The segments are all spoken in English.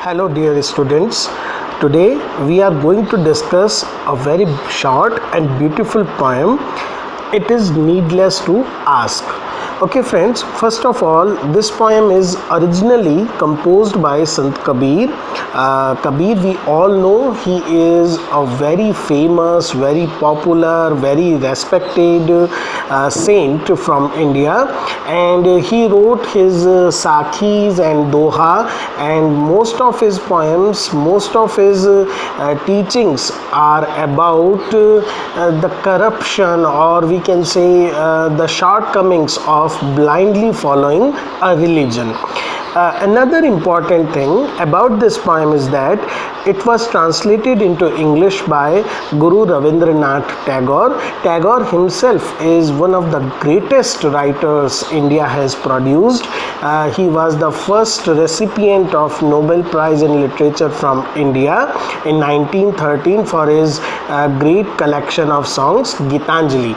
Hello, dear students. Today we are going to discuss a very short and beautiful poem. It is needless to ask. Okay, friends, first of all, this poem is originally composed by Sant Kabir. Kabir, we all know he is a very famous, very popular, very respected saint from India, and he wrote his Sakhis and Doha, and most of his poems, most of his teachings are about the corruption, or we can say the shortcomings of blindly following a religion. Another important thing about this poem is that it was translated into English by Guru Rabindranath Tagore. Tagore himself is one of the greatest writers India has produced. He was the first recipient of Nobel Prize in Literature from India in 1913 for his great collection of songs, Gitanjali.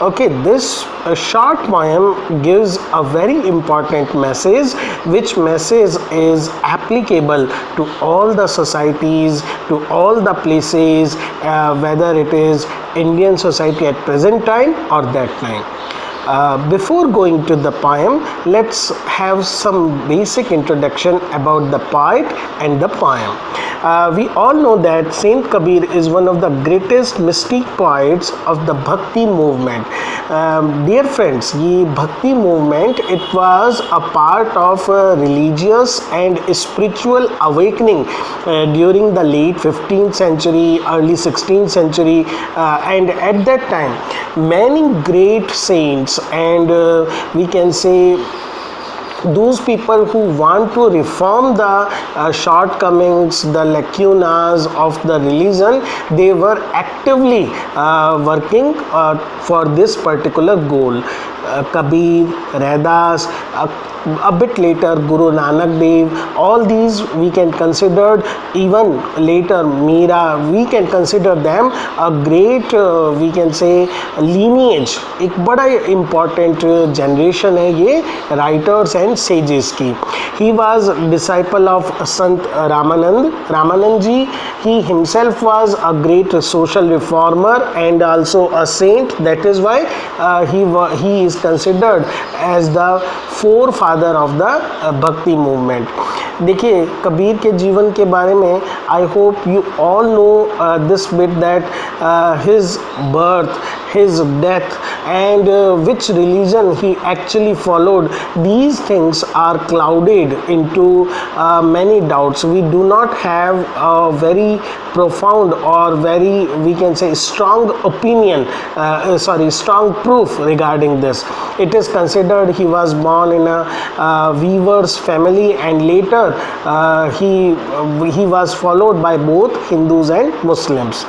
Okay, this short poem gives a very important message, which message is applicable to all the societies, to all the places, whether it is Indian society at present time or that time. Before going to the poem, let's have some basic introduction about the poet and the poem. We all know that Saint Kabir is one of the greatest mystic poets of the Bhakti movement. Dear friends, the Bhakti movement, it was a part of a religious and spiritual awakening during the late 15th century, early 16th century, and at that time many great saints and we can say those people who want to reform the shortcomings, the lacunas of the religion, they were actively working for this particular goal. Kabir, Raidas, a bit later Guru Nanak Dev, all these we can consider, even later Meera, we can consider them a great we can say lineage. एक बड़ा important generation है ये writers and sages की. He was disciple of Sant Ramanand ji. He himself was a great social reformer and also a saint. That is why he is considered as the forefather of the Bhakti movement. देखिए, कबीर के जीवन के बारे में I hope you all know this bit that his birth, his death, and which religion he actually followed, these things are clouded into many doubts. We do not have a very profound or very, we can say, strong opinion, strong proof regarding this. It is considered he was born in a weaver's family, and later he was followed by both Hindus and Muslims.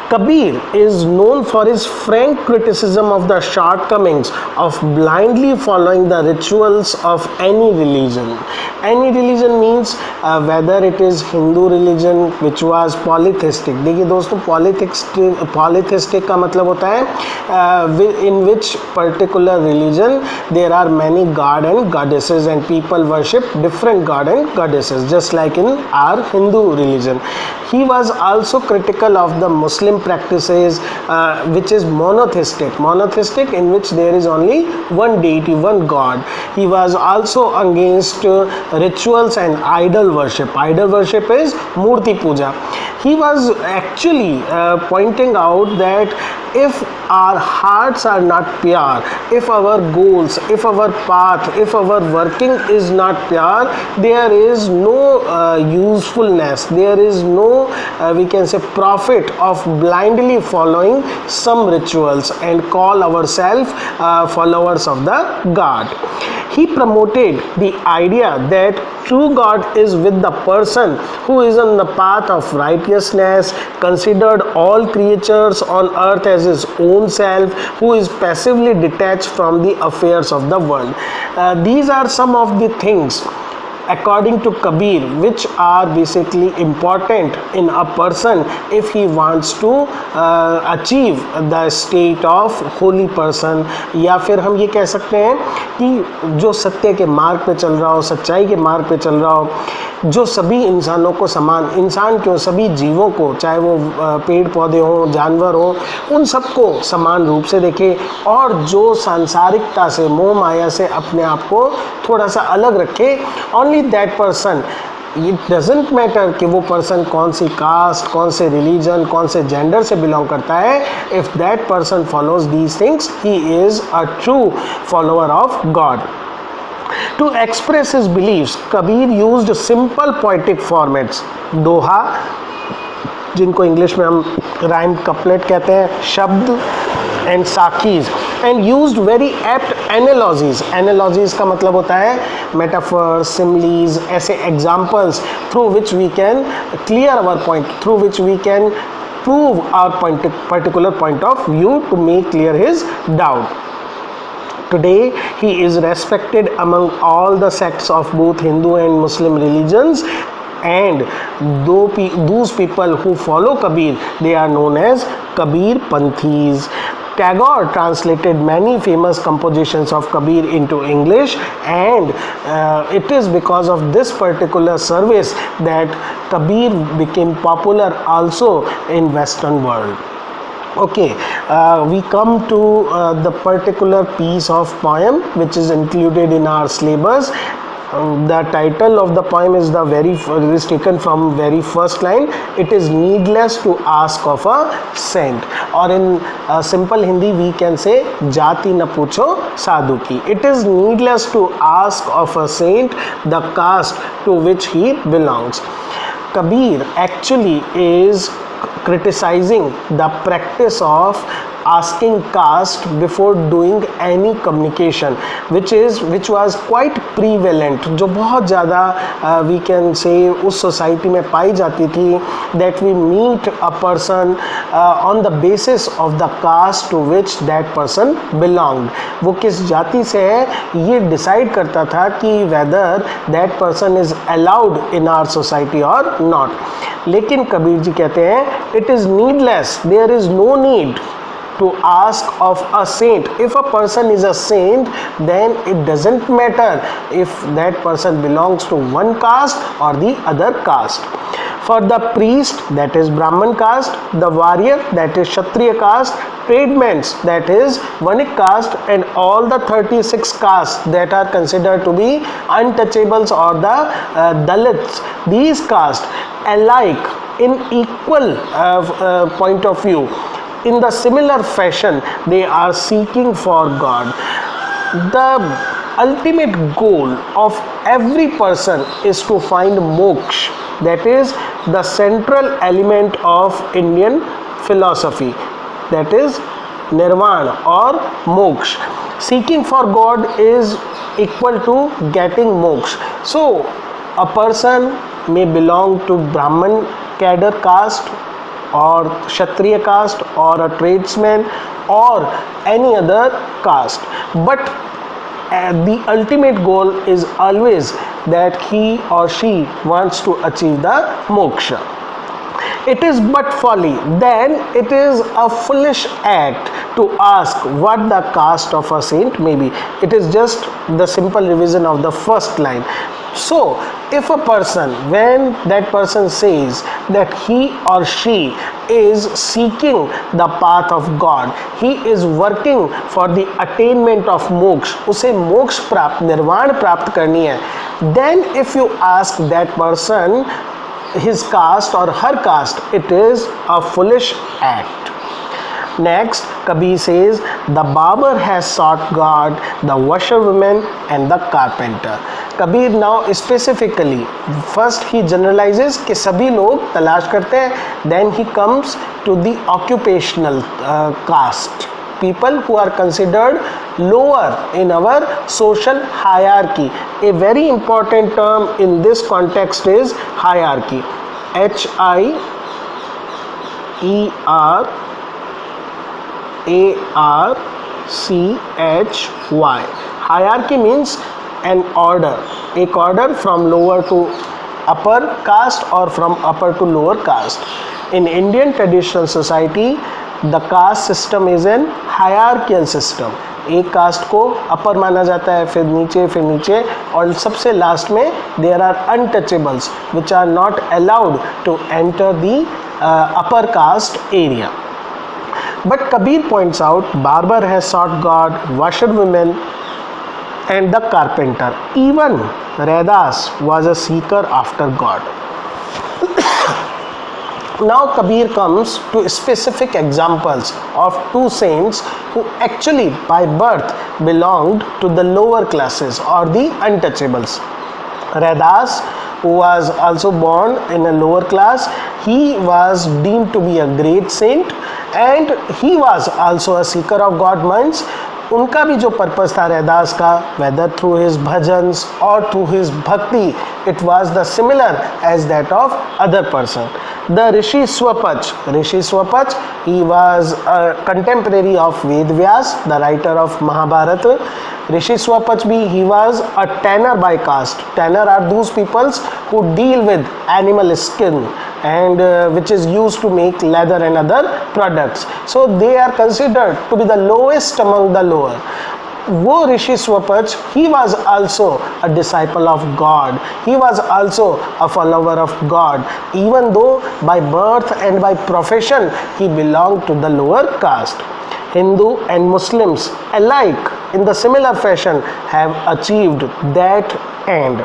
Kabir is known for his frank criticism of the shortcomings of blindly following the rituals of any religion. Any religion means whether it is Hindu religion which was polytheistic. देखिए दोस्तों, polytheistic का मतलब होता है in which particular religion there are many god and goddesses and people worship different god and goddesses, just like in our Hindu religion. He was also critical of the Muslim practices which is monotheistic, in which there is only one deity, one god. He was also against rituals and idol worship. Idol worship is murti puja. He was actually pointing out that if our hearts are not pure, if our goals, if our path, if our working is not pure, there is no usefulness, there is no we can say profit of blindly following some rituals and call ourselves followers of the God. He promoted the idea that true God is with the person who is on the path of righteousness, considered all creatures on earth as his own self, who is passively detached from the affairs of the world. These are some of the things according to Kabir which are basically important in a person if he wants to achieve the state of holy person, या फिर हम ये कह सकते हैं कि जो सत्य के मार्ग पे चल रहा हो, सच्चाई के मार्ग पे चल रहा हो. जो सभी इंसानों को समान, इंसान क्यों, सभी जीवों को, चाहे वो पेड़ पौधे हों, जानवर हों, उन सबको समान रूप से देखे, और जो सांसारिकता से, मोह माया से अपने आप को थोड़ा सा अलग रखे, only that person, it doesn't matter कि वो पर्सन कौन सी कास्ट, कौन से रिलीजन, कौन से जेंडर से बिलोंग करता है, if that person follows these things he is a true follower of God. To express his beliefs, Kabir used simple poetic formats, doha, जिनको इंग्लिश में हम राइम कपलेट कहते हैं, shabad, and sakhis, and used very apt analogies. Analogies का मतलब होता है metaphor, similes, ऐसे examples through which we can clear our point, through which we can prove our particular point of view to make clear his doubt. Today, he is respected among all the sects of both Hindu and Muslim religions, and those people who follow Kabir, they are known as Kabir Panthis. Tagore translated many famous compositions of Kabir into English, and it is because of this particular service that Kabir became popular also in Western world. Okay, we come to the particular piece of poem which is included in our syllabus. The title of the poem is is taken from very first line. It is needless to ask of a saint, or in simple Hindi we can say jati na pucho sadhu ki. It is needless to ask of a saint the caste to which he belongs. Kabir actually is criticizing the practice of asking caste before doing any communication, which was quite prevalent, जो बहुत ज़्यादा we can say उस society में पाई जाती थी, that we meet a person on the basis of the caste to which that person belonged. वो किस जाति से है ये decide करता था कि whether that person is allowed in our society or not. लेकिन कबीर जी कहते हैं it is needless, there is no need to ask of a saint. If a person is a saint, then it doesn't matter if that person belongs to one caste or the other caste. For the priest, that is Brahman caste, the warrior, that is Kshatriya caste, tradesmen, that is Vanik caste, and all the 36 castes that are considered to be untouchables, or the Dalits, these castes alike in equal point of view, in the similar fashion, they are seeking for God. The ultimate goal of every person is to find moksha, that is the central element of Indian philosophy, that is nirvana or moksha. Seeking for God is equal to getting moksha. So a person may belong to Brahman cadre caste, or Kshatriya caste, or a tradesman, or any other caste, but the ultimate goal is always that he or she wants to achieve the moksha. It is but folly, then it is a foolish act to ask what the caste of a saint may be. It is just the simple revision of the first line. So if a person, when that person says that he or she is seeking the path of God, he is working for the attainment of moksha, उसे मोक्ष प्राप्त, निर्वाण प्राप्त करनी है, then if you ask that person his caste or her caste, it is a foolish act. Next, Kabir says, the barber has sought God, the washerwoman and the carpenter. Kabir now specifically, first he generalizes कि सभी लोग तलाश करते हैं, then he comes to the occupational caste, people who are considered lower in our social hierarchy. A very important term in this context is hierarchy. Hierarchy. Hierarchy means an order, एक order from lower to upper caste or from upper to lower caste. In Indian traditional society, the caste system is an hierarchical system. एक cast को अपर माना जाता है, फिर नीचे, और सबसे लास्ट में there are untouchables which are not allowed to enter the upper caste area. But Kabir points out barber has sought God, washerwomen and the carpenter. Even Raidas was a seeker after God. Now Kabir comes to specific examples of two saints who actually by birth belonged to the lower classes or the untouchables. Raidas, who was also born in a lower class, he was deemed to be a great saint and he was also a seeker of God. means उनका भी जो purpose था रैदास का, whether through his bhajans और through his bhakti, it was the similar as that of other person. The rishi Swapach, he was a contemporary of Ved Vyas, the writer of Mahabharata. Rishi Swapach bhi, he was a tanner by caste. Tanner are those peoples who deal with animal skin and which is used to make leather and other products. So they are considered to be the lowest among the lower. वो ऋषि Swapach, he was also a disciple of God. He was also a follower of God, even though by birth and by profession he belonged to the lower caste. Hindu and Muslims alike in the similar fashion have achieved that end.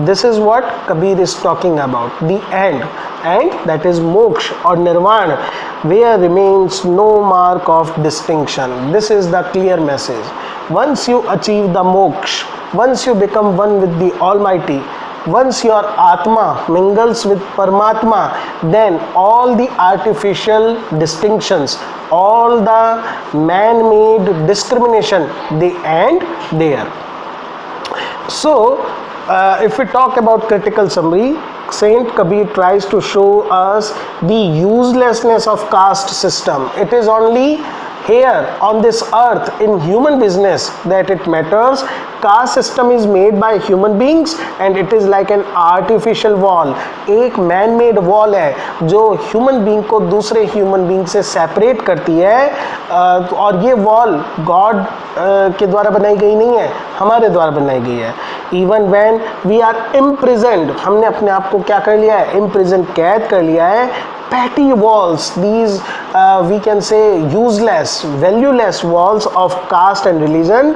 This is what Kabir is talking about, the end, and that is moksha or nirvana, where remains no mark of distinction. This is the clear message. Once you achieve the moksha, once you become one with the Almighty, once your Atma mingles with Paramatma, then all the artificial distinctions, all the man-made discrimination, they end there. So, if we talk about critical summary, Saint Kabir tries to show us the uselessness of caste system. It is only here on this earth in human business that it matters. Caste system is made by human beings and it is like an artificial wall. एक man made wall है जो human being को दूसरे human being से separate करती है, और ये wall God के द्वारा बनाई गई नहीं है, हमारे द्वारा बनाई गई है. Even when we are imprisoned, हमने अपने आप को क्या कर लिया है, imprisoned, कैद कर लिया है. Petty walls, these we can say useless, valueless walls of caste and religion,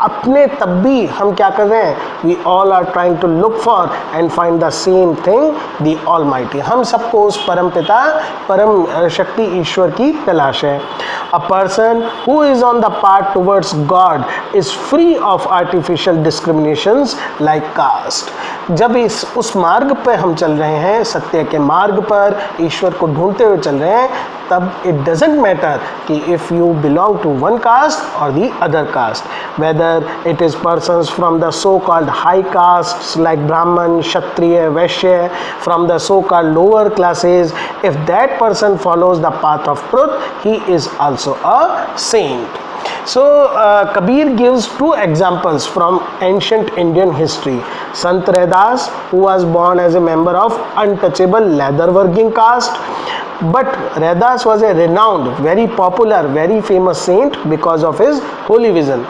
अपने तब भी हम क्या कर रहे हैं, we all are trying to look for and find the same thing, the almighty. हम सबको उस परम पिता, परम शक्ति ईश्वर की तलाश है. A person who is on the path towards God is free of artificial discriminations like caste. जब उस मार्ग पर हम चल रहे हैं, सत्य के मार्ग पर ईश्वर को ढूंढते हुए चल रहे हैं, तब इट डजेंट मैटर कि if you belong to one caste और the other caste, whether it is persons from the so called high caste like Brahmin, Kshatriya, Vaishya, from the so called lower classes, if that person follows the path of truth, he is also a saint. So Kabir gives two examples from ancient Indian history. Sant Raidas, who was born as a member of untouchable leather working caste, but Raidas was a renowned, very popular, very famous saint because of his holy vision.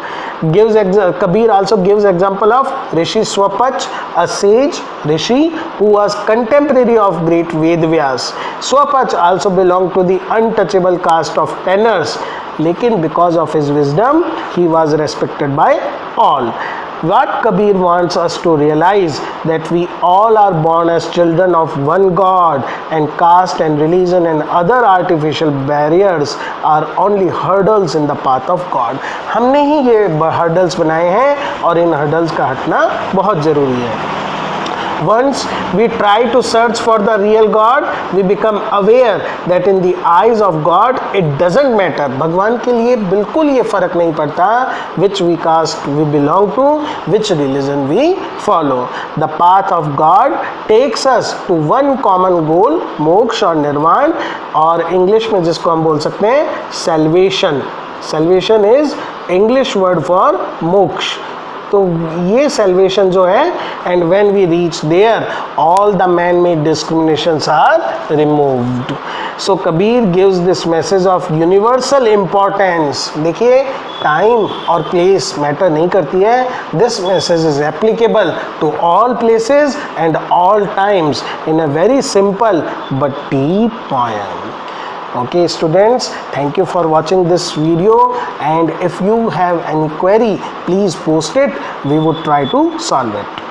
Kabir also gives example of Rishi Swapach, a sage rishi who was contemporary of great Ved Vyas. Swapach also belonged to the untouchable caste of tanners, लेकिन because of his wisdom he was respected by all. What Kabir wants us to realize that we all are born as children of one God, and caste and religion and other artificial barriers are only hurdles in the path of God. हमने ही ये hurdles बनाए हैं और इन hurdles का हटना बहुत ज़रूरी है. Once we try to search for the real God, we become aware that in the eyes of God, it doesn't matter. भगवान के लिए बिल्कुल ये फर्क नहीं पड़ता which we caste we belong to, which religion we follow. The path of God takes us to one common goal, मोक्ष और निर्वाण, और इंग्लिश में जिसको हम बोल सकते हैं salvation. Salvation is English word for मोक्ष. तो ये सेल्वेशन जो है, and when we reach there all the man made discriminations are removed. So Kabir gives this message of universal importance. देखिए टाइम और प्लेस मैटर नहीं करती है. This message is applicable to all places and all times in a very simple but deep poem. Okay students, thank you for watching this video, and if you have any query, please post it. We would try to solve it.